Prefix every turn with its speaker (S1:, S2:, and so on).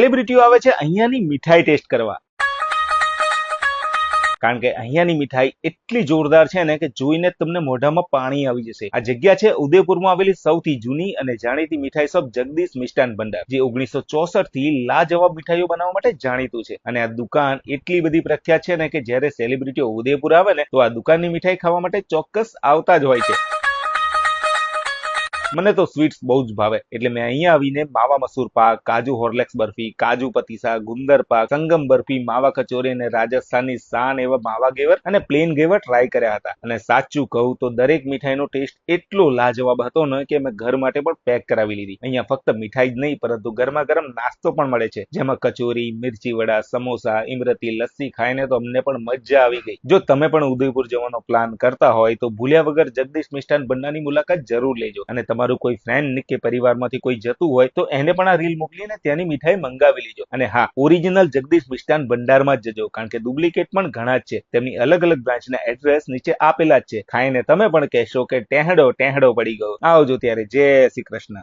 S1: સેલિબ્રિટીઓ આવે છે અહીંયાની મીઠાઈ ટેસ્ટ કરવા, કારણ કે અહીંયાની મીઠાઈ એટલી જોરદાર છે ને કે જોઈને તમને મોઢામાં પાણી આવી જશે। આ જગ્યા છે ઉદયપુરમાં આવેલી સૌથી જૂની અને જાણીતી મીઠાઈ શોપ જગદીશ મિષ્ટાન ભંડાર, જે 1964 થી લાજવાબ મીઠાઈઓ બનાવવા માટે જાણીતું છે। અને આ દુકાન એટલી બધી પ્રખ્યાત છે ને કે જ્યારે સેલિબ્રિટીઓ ઉદયપુર આવે ને તો આ દુકાનની મીઠાઈ ખાવા માટે ચોક્કસ આવતા જ હોય છે। મને તો સ્વીટ્સ બહુ જ ભાવે, એટલે મેં અહીંયા આવીને માવા મસૂર પાક, કાજુ હોર્લેક્સ બરફી, કાજુ પતીસા, ગુંદર પાક, સંગમ બરફી, માવા કચોરી અને રાજસ્થાનની શાન એવા માવા ઘેવર અને પ્લેન ઘેવર ટ્રાય કર્યા હતા। અને સાચું કહું તો દરેક મીઠાઈનો ટેસ્ટ એટલો લાજવાબ હતો ને કે મેં ઘર માટે પણ પેક કરાવી લીધી। અહીંયા ફક્ત મીઠાઈ જ નહીં પરંતુ ગરમા ગરમ નાસ્તો પણ મળે છે, જેમાં કચોરી, મિર્ચી વડા, સમોસા, ઇમરતી, લસ્સી ખાઈને તો અમને પણ મજા આવી ગઈ। જો તમે પણ ઉદયપુર જવાનો પ્લાન કરતા હોય તો ભૂલ્યા વગર જગદીશ મિષ્ટાન ભંડારની મુલાકાત જરૂર લેજો। અને તમારું કોઈ ફ્રેન્ડ કે પરિવારમાંથી કોઈ જતું હોય તો એને પણ આ રીલ મોકલીને ત્યાંની મીઠાઈ મંગાવી લેજો। અને હા, ઓરિજિનલ જગદીશ મિષ્ટાન ભંડારમાં જ જજો, કારણ કે ડુપ્લિકેટ પણ ઘણા જ છે। તેમની અલગ અલગ બ્રાન્ચના એડ્રેસ નીચે આપેલા જ છે। ખાઈને તમે પણ કહેશો કે ટેહડો ટેહડો પડી ગયો। આવજો ત્યારે, જય શ્રી કૃષ્ણ।